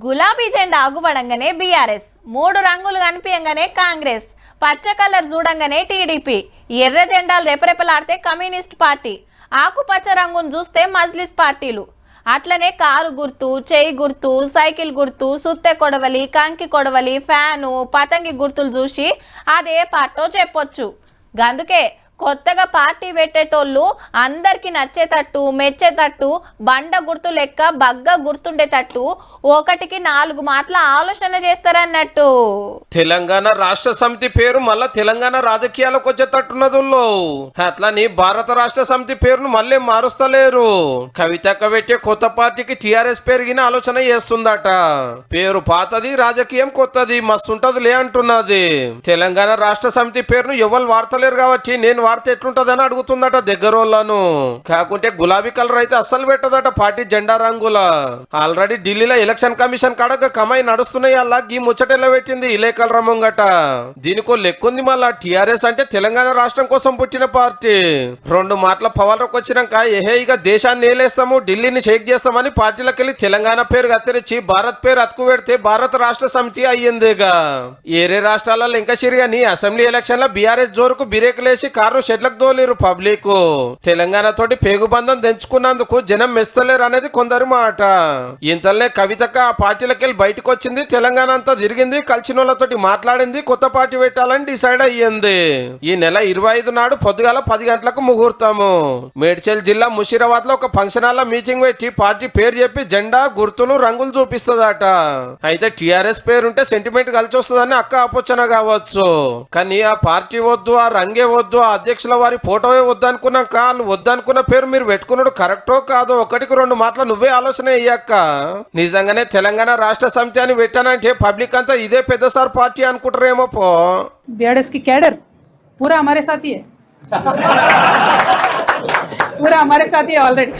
గులాబీ జెండా ఆగుపడంగానే బీఆర్ఎస్, 3 రంగులు కనిపించగానే కాంగ్రెస్, పచ్చ కలర్ చూడంగానే టీడీపీ, ఎర్ర జెండాలు రెపరెపలాడితే కమ్యూనిస్ట్ పార్టీ, ఆకుపచ్చ రంగును చూస్తే మజ్లిస్ పార్టీలు. అట్లనే కారు గుర్తు, చేయి గుర్తు, సైకిల్ గుర్తు, సుత్తె కొడవలి, కంకి కొడవలి, ఫ్యాను, పతంగి గుర్తులు చూసి అదే పార్టో చెప్పొచ్చు. గందుకే కొత్తగా పార్టీ పెట్టేటోళ్ళు అందరికి నచ్చేటట్టు, మెచ్చేటట్టు, బండ గుర్తు లెక్క బగ్గ గుర్తుండేటట్టు 1కి 4 మాటల ఆలోచన చేస్తారన్నట్టు. తెలంగాణ రాష్ట్ర సమితి పేరు మళ్ళా తెలంగాణ రాజకీయాలకు వచ్చేటట్టున్నది. అట్లని భారత రాష్ట్ర సమితి పేరును మళ్ళీ మారుస్తలేరు. కవితక్క పెట్టే కొత్త పార్టీకి టిఆర్ఎస్ పెరిగిన ఆలోచన చేస్తుందట. పేరు పాతది, రాజకీయం కొత్తది, మస్తుంటదిలే అంటున్నది. తెలంగాణ రాష్ట్ర సమితి పేరును ఎవరు వాడతలేరు కాబట్టి నేను వార్త ఎట్లుంటదని అడుగుతుందట దగ్గరోళ్ళను. కాకుంటే గులాబీ కలర్ అయితే అస్సలు పెట్టదట పార్టీ జెండా రంగుల. ఆల్రెడీ ఢిల్లీలో ఎలక్షన్ కమిషన్ కాడక కమాయి నడుస్తున్నాయి. అలా గీ ముచ్చటెల్ల పెట్టింది ఇలేకల రమ్మంగట. దీనికో లెక్కుంది. మళ్ళా టిఆర్ఎస్ అంటే తెలంగాణ రాష్ట్రం కోసం పుట్టిన పార్టీ. 2 మాటల పవర్లోకి వచ్చినాక ఇక దేశాన్ని ఏలేస్తాము, ఢిల్లీని షేక్ చేస్తామని పార్టీలకెళ్ళి తెలంగాణ పేరు కత్తిరించి భారత్ పేరు అతుకు పెడితే భారత రాష్ట్ర సమితి అయ్యిందిగా. ఏరే రాష్ట్రాలలో ఇంకా సిరిగాని అసెంబ్లీ ఎలక్షన్ లో బీఆర్ఎస్ జోరుకు బిరేకులేసి కారు షెడ్లకు దోలేరు పబ్లిక్. తెలంగాణ తోటి పేగుబంధం తెంచుకున్నందుకు జనం మెస్తలేరు అనేది కొందరు మాట. ఇంతలోనే కవితక్క ఆ పార్టీలకెళ్ళి బయటకు వచ్చింది. తెలంగాణ అంతా తిరిగింది, కలిసిన వాళ్ళతోటి మాట్లాడింది, కొత్త పార్టీ పెట్టాలని డిసైడ్ అయ్యింది. ఈ నెల 25 నాడు పొద్దుగాల 10 గంటలకు ముహూర్తము. మేడ్చల్ జిల్లా ముషీరాబాద్ లో ఒక ఫంక్షన్ హాల్ మీటింగ్ పెట్టి పార్టీ పేరు చెప్పి జెండా గుర్తులు రంగులు చూపిస్తుందట. అయితే టిఆర్ఎస్ పేరుంటే సెంటిమెంట్ కలిసి వస్తుందని అక్క ఆపోచన కావచ్చు. కానీ ఆ పార్టీ వద్దు, ఆ రంగే వద్దు, ఆ అధ్యక్షుల వారి ఫోటోవే వద్దనుకున్నాక వాళ్ళు వద్దనుకున్న పేరు మీరు పెట్టుకున్నాడు కరెక్టో కాదో 1కి 2 మాటలు నువ్వే ఆలోచన అయ్యాక. నిజంగానే తెలంగాణ రాష్ట్ర సమితి అని పెట్టానంటే పబ్లిక్ అంతా ఇదే పెద్ద సార్ పార్టీ అనుకుంటారేమో. పో बीआरएस की कैडर पूरा हमारे साथ ही है पूरा हमारे साथ ही है ऑलरेडी.